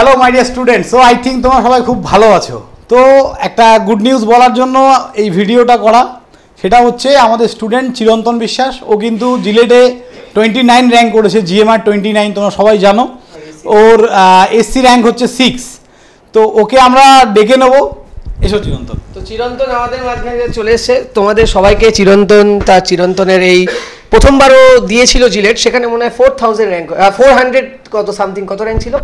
Hello my dear student, so I think তোমরা সবাই খুব ভালো আছো। তো একটা গুড নিউজ বলার জন্য এই ভিডিওটা করা, সেটা হচ্ছে আমাদের স্টুডেন্ট চিরন্তন বিশ্বাস, ও কিন্তু জিলেটে 29 র্যাঙ্ক করেছে, জিএমআর 29 তোমরা সবাই জানো। ওর এসসি র্যাঙ্ক হচ্ছে 6। তো ওকে আমরা ডেকে নেবো। এসো চিরন্তন। তো চিরন্তন আমাদের মাঝখানে চলে এসছে। তোমাদের সবাইকে চিরন্তনের এই প্রথমবারও দিয়েছিল জিলেট, সেখানে মনে হয় 4000 র্যাঙ্ক, 400 কত সামথিং, কত র্যাঙ্ক ছিল?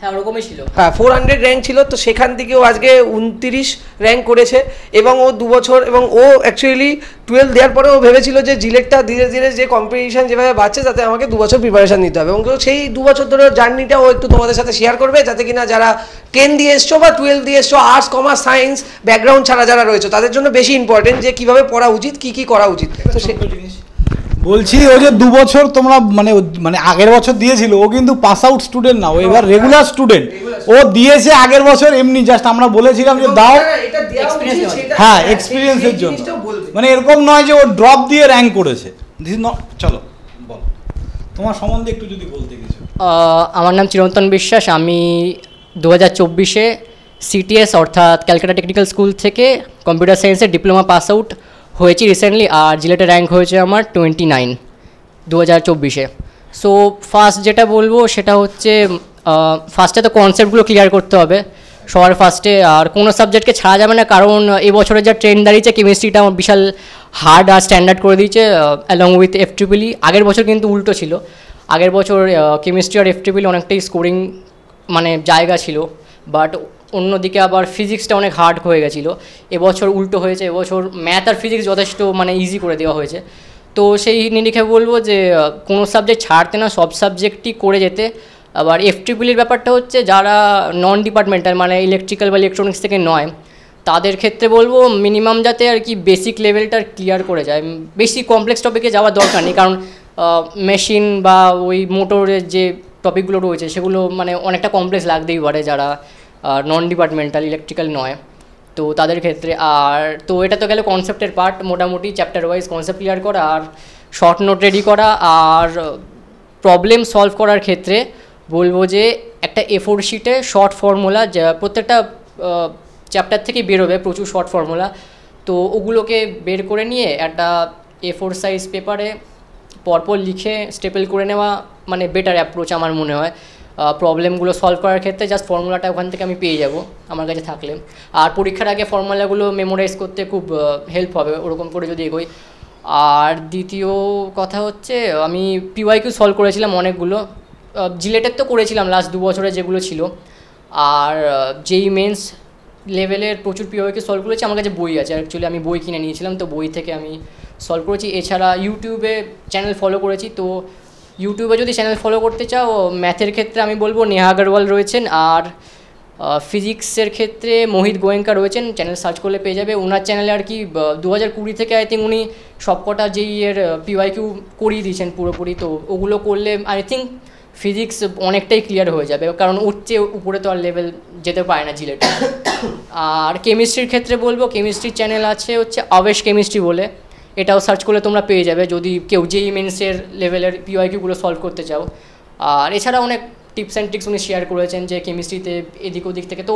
হ্যাঁ ওরকমই ছিল, হ্যাঁ 400 র্যাঙ্ক ছিল। তো সেখান থেকে ও আজকে 29 র্যাঙ্ক করেছে এবং ও 2 বছর, এবং ও অ্যাকচুয়ালি 12 দেওয়ার পরে ও ভেবেছিল যে জিলেটটা ধীরে ধীরে যে কম্পিটিশন যেভাবে বাড়ছে তাতে আমাকে 2 বছর প্রিপারেশন নিতে হবে, এবং সেই 2 বছর ধরে জার্নিটা ও একটু তোমাদের সাথে শেয়ার করবে, যাতে কিনা যারা 10 দিয়ে এসছো বা 12 দিয়ে এসছো, আর্টস কমার্স সায়েন্স ব্যাকগ্রাউন্ড ছাড়া যারা রয়েছে তাদের জন্য বেশি ইম্পর্টেন্ট যে কীভাবে পড়া উচিত, কী কী করা উচিত। তো সেই জিনিস বলছি, ও যে 2 বছর তোমরা মানে আগের বছর দিয়েছিল, ও কিন্তু পাস আউট স্টুডেন্ট না, ও এবার রেগুলার স্টুডেন্ট। ও দিয়েছে আগের বছর এমনি, জাস্ট আমরা বলেছিলাম যে দাও, হ্যাঁ এক্সপিরিয়েন্সের জন্য, মানে এরকম নয় যে ও ড্রপ দিয়ে র্যাঙ্ক করেছে। চলো বল তোমার সম্বন্ধে একটু যদি বলতে কিছু। আমার নাম চিরন্তন বিশ্বাস। আমি 2024-এ সিটিএস অর্থাৎ ক্যালকাটা টেকনিক্যাল স্কুল থেকে কম্পিউটার সায়েন্সের ডিপ্লোমা পাস আউট হয়েছি রিসেন্টলি, আর জিলেটের র্যাঙ্ক হয়েছে আমার 29 2024-এ। সো ফার্স্ট যেটা বলবো সেটা হচ্ছে ফার্স্টে তো কনসেপ্টগুলো ক্লিয়ার করতে হবে সবার ফার্স্টে, আর কোনো সাবজেক্টকে ছাড়া যাবে না, কারণ এবছরের যা ট্রেন্ড দাঁড়িয়েছে কেমিস্ট্রিটা আমার বিশাল হার্ড আর স্ট্যান্ডার্ড করে দিয়েছে অ্যালং উইথ FEEE। আগের বছর কিন্তু উল্টো ছিল, আগের বছর কেমিস্ট্রি আর FEEE অনেকটাই স্কোরিং মানে জায়গা ছিল, বাট অন্যদিকে আবার ফিজিক্সটা অনেক হার্ড হয়ে গেছিলো। এবছর উল্টো হয়েছে, এবছর ম্যাথ আর ফিজিক্স যথেষ্ট মানে ইজি করে দেওয়া হয়েছে। তো সেই নিরিখে বলবো যে কোনো সাবজেক্ট ছাড়তে না, সব সাবজেক্টই করে যেতে। আবার FEEEর ব্যাপারটা হচ্ছে যারা নন ডিপার্টমেন্টাল মানে ইলেকট্রিক্যাল বা ইলেকট্রনিক্স থেকে নয়, তাদের ক্ষেত্রে বলবো মিনিমাম যাতে আর কি বেসিক লেভেলটা ক্লিয়ার করে যায়, বেশি কমপ্লেক্স টপিকে যাওয়ার দরকার নেই, কারণ মেশিন বা ওই মোটরের যে টপিকগুলো রয়েছে সেগুলো মানে অনেকটা কমপ্লেক্স লাগতেই পারে যারা নন ডিপার্টমেন্টাল ইলেকট্রিক্যাল নয়, তো তাদের ক্ষেত্রে। আর তো এটা তো গেলে কনসেপ্টের পার্ট, মোটামুটি চ্যাপ্টার ওয়াইজ কনসেপ্ট ক্লিয়ার করা আর শর্ট নোট রেডি করা। আর প্রবলেম সলভ করার ক্ষেত্রে বলবো যে একটা A4 শিটে শর্ট ফর্মুলা, যা প্রত্যেকটা চ্যাপ্টার থেকে বেরোবে প্রচুর শর্ট ফর্মুলা, তো ওগুলোকে বের করে নিয়ে একটা A4 সাইজ পেপারে পরপর লিখে স্টেপল করে নেওয়া মানে বেটার অ্যাপ্রোচ আমার মনে হয় প্রবলেমগুলো সলভ করার ক্ষেত্রে। জাস্ট ফর্মুলাটা ওখান থেকে আমি পেয়ে যাব আমার কাছে থাকলে, আর পরীক্ষার আগে ফর্মুলাগুলো মেমোরাইজ করতে খুব হেল্প হবে ওরকম করে যদি এগোই। আর দ্বিতীয় কথা হচ্ছে আমি PYQ সলভ করেছিলাম অনেকগুলো, জিলেটের তো করেছিলাম লাস্ট 2 বছরে যেগুলো ছিল, আর যেই মেন্স লেভেলের প্রচুর PYQ সলভ করেছি। আমার কাছে বই আছে, অ্যাকচুয়ালি আমি বই কিনে নিয়েছিলাম, তো বই থেকে আমি সলভ করেছি। এছাড়া ইউটিউবে চ্যানেল ফলো করেছি, তো ইউটিউবে যদি চ্যানেল ফলো করতে চাও ম্যাথের ক্ষেত্রে আমি বলবো নেহা আগরওয়াল রয়েছেন, আর ফিজিক্সের ক্ষেত্রে মোহিত গোয়েঙ্কা রয়েছেন, চ্যানেল সার্চ করলে পেয়ে যাবে। ওনার চ্যানেলে আর কি 2020 থেকে আই থিঙ্ক উনি সবকটা যেই এর PYQ করিয়ে দিয়েছেন পুরোপুরি, তো ওগুলো করলে আই থিঙ্ক ফিজিক্স অনেকটাই ক্লিয়ার হয়ে যাবে, কারণ ওর চেয়ে উপরে তো আর লেভেল যেতে পারে না জিলেট। আর কেমিস্ট্রির ক্ষেত্রে বলবো কেমিস্ট্রির চ্যানেল আছে হচ্ছে আবেশ কেমিস্ট্রি বলে, এটাও সার্চ করলে তোমরা পেয়ে যাবে যদি কেউ যেই মেন্সের লেভেলের PYQগুলো সলভ করতে চাও। আর এছাড়া অনেক টিপস অ্যান্ড ট্রিক্স উনি শেয়ার করেছেন যে কেমিস্ট্রিতে এদিক ওদিক থেকে, তো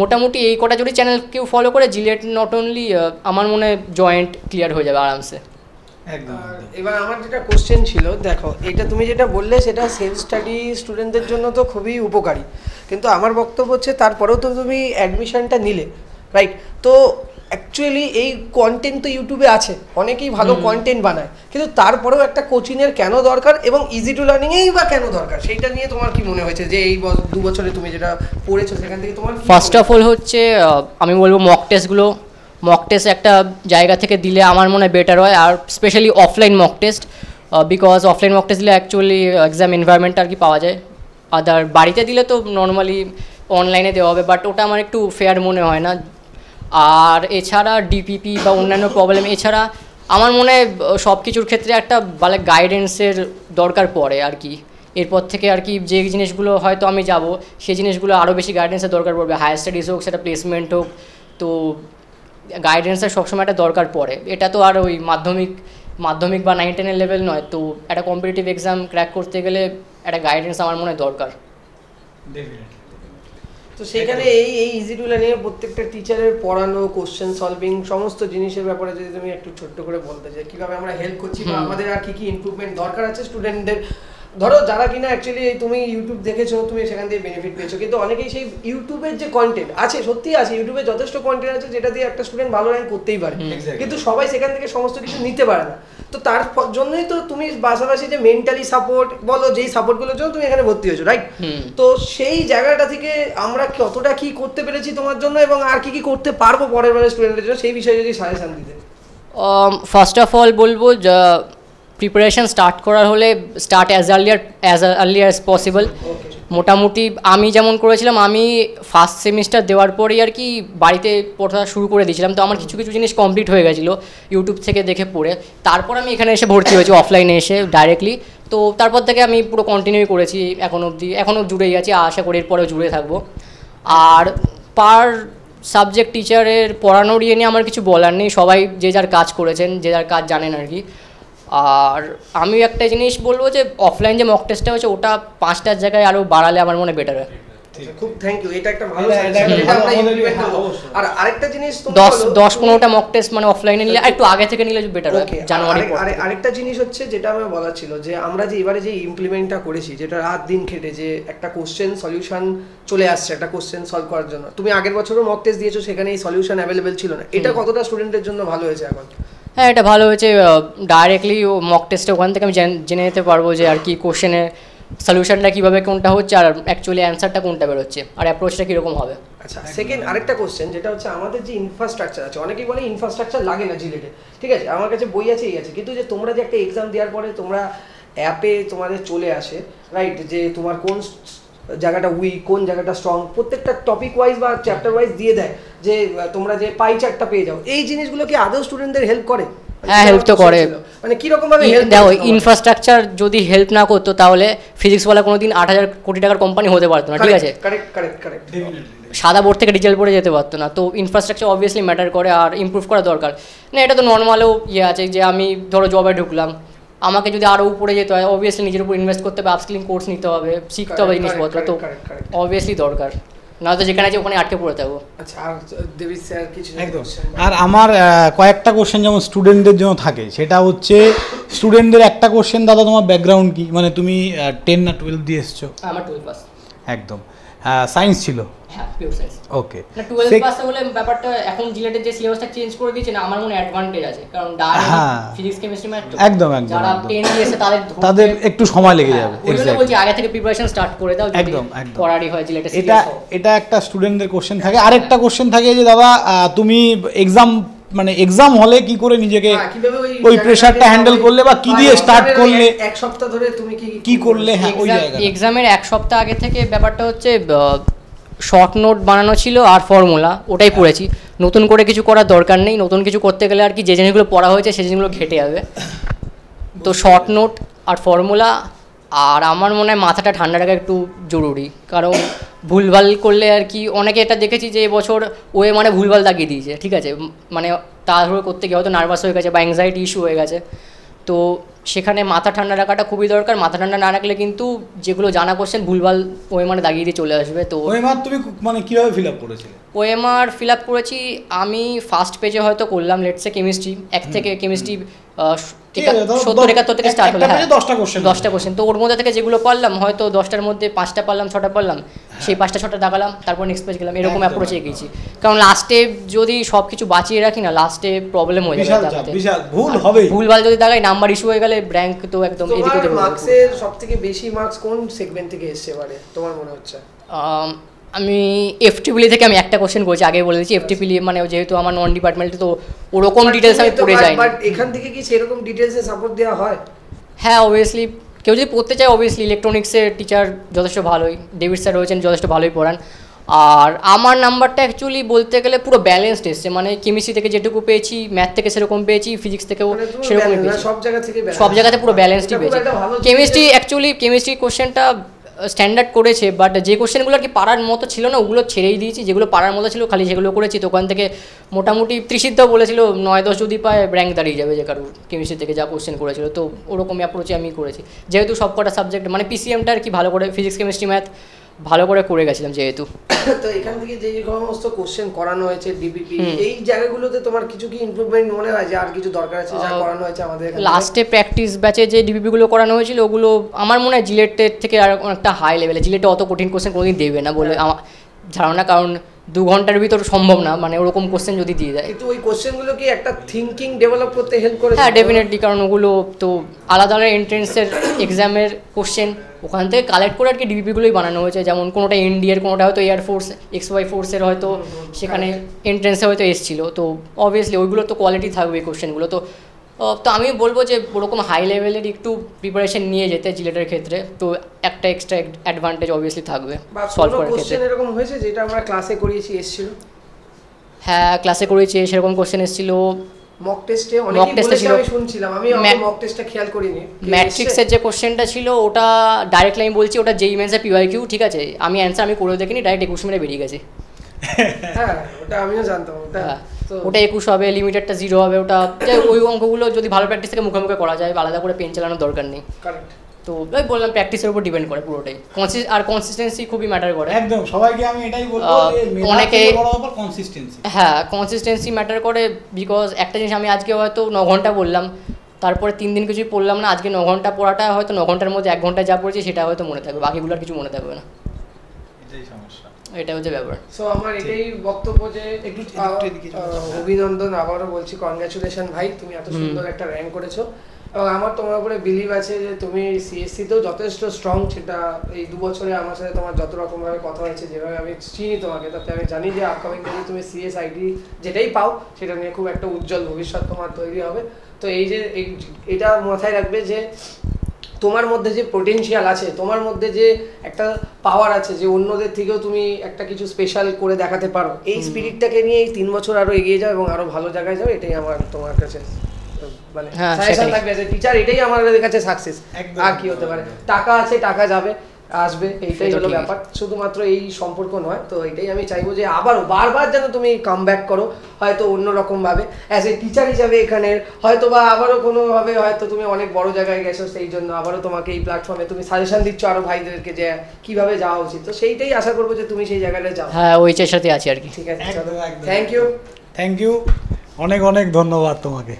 মোটামুটি এই কটা যদি চ্যানেল কেউ ফলো করে জিলেট নট অনলি আমার মনে হয় জয়েন্ট ক্লিয়ার হয়ে যাবে আরামসে। এবার আমার যেটা কোশ্চেন ছিল, দেখো এটা তুমি যেটা বললে সেটা সেলফ স্টাডি স্টুডেন্টদের জন্য তো খুবই উপকারী, কিন্তু আমার বক্তব্য হচ্ছে তারপরেও তো তুমি অ্যাডমিশনটা নিলে, রাইট? তো অ্যাকচুয়ালি এই কন্টেন্ট তো ইউটিউবে আছে, অনেকেই ভালো কন্টেন্ট বানায়, কিন্তু তারপরেও একটা কোচিংয়ের কেন দরকার এবং ইজি টু লার্নিংয়েই বা কেন দরকার, সেইটা নিয়ে তোমার কি মনে হয়েছে যে এই 2 বছরে তুমি যেটা পড়েছো সেখান থেকে তোমার? ফার্স্ট অফ অল হচ্ছে আমি বলবো মক টেস্ট একটা জায়গা থেকে দিলে আমার মনে হয় বেটার হয়, আর specially offline mock test, because offline mock test দিলে অ্যাকচুয়ালি এক্সাম এনভায়রনমেন্ট আর কি পাওয়া যায়। আদার বাড়িতে দিলে তো নর্মালি অনলাইনে দেওয়া হবে, বাট ওটা আমার একটু ফেয়ার মনে হয় না। আর এছাড়া DPP বা অন্যান্য প্রবলেম এছাড়া আমার মনে হয় সব কিছুর ক্ষেত্রে একটা ভালো গাইডেন্সের দরকার পড়ে আর কি। এরপর থেকে আর কি যে জিনিসগুলো হয়তো আমি যাব সেই জিনিসগুলো আরও বেশি গাইডেন্সের দরকার পড়বে, হায়ার স্টাডিজ হোক সেটা প্লেসমেন্ট হোক, তো গাইডেন্সের সবসময় একটা দরকার পড়ে। এটা তো আর ওই মাধ্যমিক বা 9-10 লেভেল নয়, তো একটা কম্পিটিটিভ এক্সাম ক্র্যাক করতে গেলে একটা গাইডেন্স আমার মনে হয় দরকার। তো সেখানে এই ইজি টুল নিয়ে প্রত্যেকটা টিচারের পড়ানো, কোশ্চেন সলভিং, সমস্ত জিনিসের ব্যাপারে যদি তুমি একটু ছোট্ট করে বলতে চাই কিভাবে আমরা হেল্প করছি বা আমাদের আর কি কি ইমপ্রুভমেন্ট দরকার আছে স্টুডেন্টদের, ধরো যারা কিনা অ্যাকচুয়ালি তুমি ইউটিউব দেখেছো, তুমি সেখান থেকে বেনিফিট পেয়েছো, কিন্তু অনেকেই সেই ইউটিউবের যে কন্টেন্ট আছে, সত্যি আছে ইউটিউবে যথেষ্ট কন্টেন্ট আছে যেটা দিয়ে একটা স্টুডেন্ট ভালো র্যাঙ্ক করতেই পারে, কিন্তু সবাই সেখান থেকে সমস্ত কিছু নিতে পারে না। তো তার জন্যই তো তুমি পাশাপাশি যে মেন্টালি সাপোর্ট বলো, যেই সাপোর্টগুলোর জন্য তুমি এখানে ভর্তি হয়েছো, রাইট? তো সেই জায়গাটা থেকে আমরা কতটা কি করতে পেরেছি তোমার জন্য এবং আর কি কি করতে পারবো পরের বারের স্টুডেন্টের জন্য, সেই বিষয়ে যদি সাজেশন দিতে। ফার্স্ট অফ অল বলবো প্রিপারেশন স্টার্ট করার হলে start as early as possible. মোটামুটি আমি যেমন করেছিলাম, আমি ফার্স্ট সেমিস্টার দেওয়ার পরেই আর কি বাড়িতে পড়া শুরু করে দিয়েছিলাম, তো আমার কিছু কিছু জিনিস কমপ্লিট হয়ে গেছিলো ইউটিউব থেকে দেখে পড়ে। তারপর আমি এখানে এসে ভর্তি হয়েছি অফলাইনে এসে ডাইরেক্টলি, তো তারপর থেকে আমি পুরো কন্টিনিউ করেছি এখনও জুড়েই আছি, আশা করি এরপরেও জুড়ে থাকবো। আর পার সাবজেক্ট টিচারের পড়ানোর ইয়ে নিয়ে আমার কিছু বলার নেই, সবাই যে যার কাজ করেছেন, যে যার কাজ জানেন আর কি। আর আমি একটা জিনিস বলবো যে অফলাইন যে মক টেস্টটা হচ্ছে ওটা 5টার জায়গায় আরও বাড়ালে আমার মনে বেটার হয়। খুব থ্যাংক ইউ, এটা একটা ভালো সাজেশন, এটা আমরা ইমপ্লিমেন্ট করব। আর আরেকটা জিনিস তুমি 10-15টা মক টেস্ট মানে অফলাইনে নিলে একটু আগে থেকে নিলে বেটার হয় জানুয়ারি পর। আরেকটা জিনিস হচ্ছে যেটা আমার বলার ছিল যে আমরা যে এবারে যে ইমপ্লিমেন্টটা করেছি, যেটা রাত দিন খেটে যে একটা কোশ্চেন সলিউশন চলে আসছে একটা কোশ্চেন সলভ করার জন্য, তুমি আগের বছরও মক টেস্ট দিয়েছো, সেখানে এই সলিউশন অ্যাভেলেবেল ছিল না, এটা কতটা স্টুডেন্টের জন্য ভালো হয়েছে এখন? হ্যাঁ, এটা ভালো হয়েছে। ডাইরেক্টলি ও মক টেস্টে ওখান থেকে আমি জেনে নিতে পারবো যে আর কি কোশ্চেনের সলিউশনটা কীভাবে কোনটা হচ্ছে আর অ্যাকচুয়ালি অ্যান্সারটা কোনটা বেরোচ্ছে আর অ্যাপ্রোচটা কীরকম হবে। আচ্ছা, সেকেন্ড আরেকটা কোশ্চেন যেটা হচ্ছে আমাদের যে ইনফ্রাস্ট্রাকচার আছে, অনেকেই বলে ইনফ্রাস্ট্রাকচার লাগে না জিলেটে, ঠিক আছে আমার কাছে বই আছে এই আছে, কিন্তু যে তোমরা যে একটা এক্সাম দেওয়ার পরে তোমরা অ্যাপে তোমাদের চলে আসে, রাইট, যে তোমার কোন জায়গাটা উইক, কোন জায়গাটা স্ট্রং, প্রত্যেকটা টপিক ওয়াইজ বা চ্যাপ্টার ওয়াইজ দিয়ে দেয়, যে তোমরা যে পাই চার্টটা পেয়ে যাও, এই জিনিসগুলো কি আদৌ স্টুডেন্টদের হেল্প করে? হ্যাঁ, হেল্প তো করে। মানে কিরকম ভাবে হেল্প? দেখো, ইনফ্রাস্ট্রাকচার যদি হেল্প না করতো তাহলে ফিজিক্সওয়ালা কোনোদিন 8,000 কোটি টাকার কোম্পানি হতে পারতো না, ঠিক আছে? কারেক্ট। সাদা বোর্ড থেকে ডিটেল পড়ে যেতে পারতো না। তো ইনফ্রাস্ট্রাকচার অবভিয়াসলি ম্যাটার করে আর ইমপ্রুভ করা দরকার। না, এটা তো নর্মালও ইয়ে আছে যে আমি ধরো জবে ঢুকলাম, আমাকে যদি আরও উপরে যেতে হয় অবভিয়াসলি নিজের উপর ইনভেস্ট করতে হবে, আপস্কিলিং কোর্স নিতে হবে, শিখতে হবে জিনিসপত্র, তো অবভিয়াসলি দরকার, না তো যেখানে আছে ওখানে আটকে পড়ে থাকবো। আচ্ছা, আর দেবী স্যার কিছু একদম। আর আমার কয়েকটা কোশ্চেন যেমন স্টুডেন্টদের জন্য থাকে, সেটা হচ্ছে স্টুডেন্টদের একটা কোশ্চেন, দাদা তোমার ব্যাকগ্রাউন্ড কি, মানে তুমি 10 না 12 দিয়ে এসছো? আমার 12 পাস। একদম। সায়েন্স ছিল? হ্যাঁ, পিওর সায়েন্স। ওকে। না, 12 পাস হলে ব্যাপারটা এখন জিলেটের যে সিলেবাসটা চেঞ্জ করে দিয়েছে না, আমার মনে অ্যাডভান্টেজ আছে, কারণ ডাইরেক্ট ফিজিক্স কেমিস্ট্রি ম্যাথ একদম যারা 10 দিয়েছে তাদের একটু সময় লেগে যাবে। এক্স্যাক্টলি বলছি, আগে থেকে প্রিপারেশন স্টার্ট করে দাও, একদম পড়ারই হয় জিলেটের। এটা একটা স্টুডেন্টদের কোশ্চেন থাকে। আরেকটা কোশ্চেন থাকে যে দাদা তুমি এক্সাম হলে কি করে নিজেকে ওই প্রেসারটা হ্যান্ডেল করলে বা কি দিয়ে স্টার্ট করলে, এক সপ্তাহ ধরে তুমি কি করলে? হ্যাঁ, ওই জায়গা এক্সামের এক সপ্তাহ আগে থেকে ব্যাপারটা হচ্ছে শর্ট নোট বানানো ছিল আর ফর্মুলা, ওটাই পড়েছি। নতুন করে কিছু করার দরকার নেই, নতুন কিছু করতে গেলে আর কি যে জিনিসগুলো পড়া হয়েছে সেই জিনিসগুলো ঘেটে যাবে। তো শর্ট নোট আর ফর্মুলা, আর আমার মনে হয় মাথাটা ঠান্ডা রাখা একটু জরুরি, কারণ ভুলভাল করলে আর কি অনেকে এটা দেখেছি যে এবছর ওয়ে মানে ভুলভাল দাগিয়ে দিয়েছে, ঠিক আছে, মানে তাড়াহুড়ো করতে গিয়ে হয়তো নার্ভাস হয়ে গেছে বা অ্যাংজাইটি ইস্যু হয়ে গেছে। তো সেখানে মাথা ঠান্ডা রাখাটা খুবই দরকার। মাথা ঠান্ডা না রাখলে কিন্তু যেগুলো জানা কোশ্চেন ভুলভাল ওয়ে মানে দাগিয়ে দিয়ে চলে আসবে। তো ওএমআর তুমি মানে কীভাবে ফিল আপ করেছিলে? ওএমআর ফিল আপ করেছি আমি ফার্স্ট পেজে হয়তো করলাম লেটসে কেমিস্ট্রি 1 থেকে কেমিস্ট্রি 70-71 থেকে স্টার্ট হলো। হ্যাঁ, 10টা কোশ্চেন, তো ওর মধ্যে থেকে যেগুলো পারলাম হয়তো 10টার মধ্যে 5টা পারলাম, 6টা পারলাম, সেই 5টা 6টা দাগালাম, তারপর নেক্সট পেজ গেলাম, এরকম অ্যাপ্রোচে গেছি। কারণ লাস্টে যদি সব কিছু বাঁচিয়ে রাখি না, লাস্টে প্রবলেম হয়ে যাবে, ভুলভাল যদি দাগাই নাম্বার ইস্যু হয়ে গেলে র্যাঙ্ক তো একদম এদিকে ওদিকে। মার্কসের সবথেকে বেশি মার্কস কোন সেগমেন্ট থেকে এসেছে এবারে তোমার মনে হচ্ছে? আমি এফটিপিলি থেকে আমি একটা কোশ্চেন করেছি, আগে বলে দিচ্ছি। এফটিপিলি মানে যেহেতু আমার নন ডিপার্টমেন্টে, তো ওরকম ডিটেলস আমি পড়ে যাই। বাট এখান থেকে কি সেরকম ডিটেলসে সাপোর্ট দেওয়া হয়? হ্যাঁ, অবভিয়াসলি কেউ যদি পড়তে চায় অবভিয়াসলি ইলেকট্রনিক্সের টিচার যথেষ্ট ভালোই, ডেভিড স্যার রয়েছেন, যথেষ্ট ভালোই পড়ান। আর আমার নাম্বারটা অ্যাকচুয়ালি বলতে গেলে পুরো ব্যালেন্সড এসছে, মানে কেমিস্ট্রি থেকে যেটুকু পেয়েছি, ম্যাথ থেকে সেরকম পেয়েছি, ফিজিক্স থেকেও সেরকমই পেয়েছি, সব জায়গাতে পুরো ব্যালেন্সডই পেয়েছি। কেমিস্ট্রি কোশ্চেনটা স্ট্যান্ডার্ড করেছে, বাট যে কোশ্চেনগুলো আর কি পারার মতো ছিল না ওগুলো ছেড়েই দিয়েছি, যেগুলো পারার মতো ছিল খালি সেগুলো করেছি। তো ওখান থেকে মোটামুটি ত্রিসিদ্ধ বলেছিল 9-10 যদি পায় র্যাঙ্ক দাঁড়িয়ে যাবে যে কারোর কেমিস্ট্রি থেকে যা কোশ্চেন করেছিল। তো ওরকমই অ্যাপ্রোচে আমি করেছি, যেহেতু সব কটা সাবজেক্ট মানে পিসিএমটা আর কি ভালো করে, ফিজিক্স কেমিস্ট্রি ম্যাথ ভালো করে করে গেছিলাম যেহেতু। তো এখান থেকে যে সমস্ত কোশ্চেন করানো হয়েছে ডিবিপি, এই জায়গাগুলোতে তোমার কিছু কি ইমপ্রুভমেন্ট মনে হয় যে আর কিছু দরকার আছে যা করানো হয়েছে আমাদের এখানে? লাস্টে প্র্যাকটিস ব্যাচে যে ডিবিপিগুলো করানো হয়েছিল ওগুলো আমার মনে হয় জিলেটের থেকে আর অনেকটা হাই লেভেলে। জিলেটে অত কঠিন কোশ্চেন কোনোদিন দেবে না বলে আমার ধারণা, কারণ 2 ঘন্টার ভিতর সম্ভব না মানে ওরকম কোশ্চেন যদি দিয়ে দেয়। কিন্তু ওই কোশ্চেনগুলো কি একটা থিঙ্কিং ডেভেলপ করতে হেল্প করে? হ্যাঁ ডেফিনেটলি, কারণ ওগুলো তো আলাদা আলাদা এন্ট্রেন্সের এক্সামের কোশ্চেন ওখান থেকে কালেক্ট করে আর কি ডিবিপিগুলোই বানানো হয়েছে। যেমন কোনোটা এনডিএর, কোনোটা হয়তো এয়ারফোর্স XY ফোর্সের হয়তো সেখানে এন্ট্রেন্সে হয়তো এসেছিল। তো অবভিয়াসলি ওইগুলো তো কোয়ালিটি থাকবে এই কোশ্চেনগুলো। তো আমি বলবো যে ওরকম হাই লেভেলের একটু প্রিপারেশন নিয়ে যেতে জিলেটের ক্ষেত্রে, তো একটা এক্সট্রা অ্যাডভান্টেজ অবভিয়াসলি থাকবে সলভ করার ক্ষেত্রে। কোশ্চেন এরকম হয়েছে যেটা আমরা ক্লাসে করিয়েছি এসেছিল? হ্যাঁ ক্লাসে করেছি সেরকম কোশ্চেন এসেছিল। মক টেস্টে অনেকেই বলেছে, আমি শুনছিলাম, আমি মক টেস্টটা খেয়াল করিনি। ম্যাট্রিক্সের যে কোশ্চেনটা ছিল ওটা ডাইরেক্ট লাইন বলছি, ওটা যেই মেন্সের PYQ, ঠিক আছে? আমি অ্যান্সার আমি করেও দেখিনি, ডাইরেক্ট 21 মিনিটে বেরিয়ে গেছে। হ্যাঁ ওটা আমিও জানতাম। ওটা 21 হবে, লিমিটেডটা 0 হবে। ওটা ওই অঙ্কগুলো যদি ভালো প্র্যাকটিস থেকে মুখে মুখে করা যায়, আলাদা করে পেন চালানোর দরকার নেই। কারেক্ট। তো ওই বললাম প্র্যাকটিসের উপর ডিপেন্ড করে পুরোটাই, আর কনসিস্টেন্সি খুবই ম্যাটার করে। একদম সবাইকে আমি এটাই বলবো যে অনেকে বড় ব্যাপার কনসিস্টেন্সি। হ্যাঁ কনসিস্টেন্সি ম্যাটার করে, বিকজ একটা জিনিস আমি আজকে হয়তো 9 ঘন্টা বললাম, তারপরে 3 দিন কিছুই পড়লাম না। আজকে 9 ঘন্টা পড়াটা হয়তো 9 ঘন্টার মধ্যে 1 ঘন্টা যা পড়েছি সেটা হয়তো মনে থাকবে, বাকিগুলো আর কিছু মনে থাকবে না। এটাই সমস্যা, এটা হচ্ছে ব্যাপার। সো আমার এটাই বক্তব্য যে একটু অভিনন্দন, আবারও বলছি কনগ্রাচুলেশন ভাই, তুমি এত সুন্দর একটা র্যাঙ্ক করেছো। এবং আমার তোমার উপরে বিলিভ আছে যে তুমি CSC-তেও যথেষ্ট স্ট্রং। সেটা এই 2 বছরে আমার সাথে তোমার যত রকমভাবে কথা হয়েছে, যেভাবে আমি চিনি তোমাকে, তাতে আমি জানি যে আপকামিং দিনে তুমি CSID যেটাই পাও সেটা নিয়ে খুব একটা উজ্জ্বল ভবিষ্যৎ তোমার তৈরি হবে। তো এই যে এটা মাথায় রাখবে যে তোমার মধ্যে যে পোটেনশিয়াল আছে, তোমার মধ্যে যে একটা পাওয়ার আছে, যে অন্যদের থেকেও তুমি একটা কিছু স্পেশাল করে দেখাতে পারো, এই স্পিরিটটাকে নিয়ে এই 3 বছর আরো এগিয়ে যাও এবং আরো ভালো জায়গায় যাও। এটাই আমার তোমার কাছে মানে সাজেশন থাকবে অ্যাজ এ টিচার, এটাই আমাদের কাছে সাকসেস। আর কি হতে পারে? টাকা আছে, টাকা যাবে আসবে, এইটাই হলো ব্যাপার। শুধুমাত্র এই সম্পর্ক নয়। তো এটাই আমি চাইবো যে আবারও বারবার যেন তুমি কাম ব্যাক করো, হয়তো অন্যরকম ভাবে অ্যাজ এ টিচার হিসাবে এখানের, হয়তো বা আবারও কোনোভাবে হয়তো তুমি অনেক বড় জায়গায় গেছো, সেই জন্য আবারও তোমাকে এই প্ল্যাটফর্মে তুমি সাজেশন দিচ্ছ আরো ভাইদেরকে যে কিভাবে যাওয়া উচিত। তো সেইটাই আশা করবো যে তুমি সেই জায়গাটা যাও। হ্যাঁ ওই চেষ্টাতে আছি আর কি। ঠিক আছে, থ্যাংক ইউ। থ্যাংক ইউ, অনেক অনেক ধন্যবাদ তোমাকে।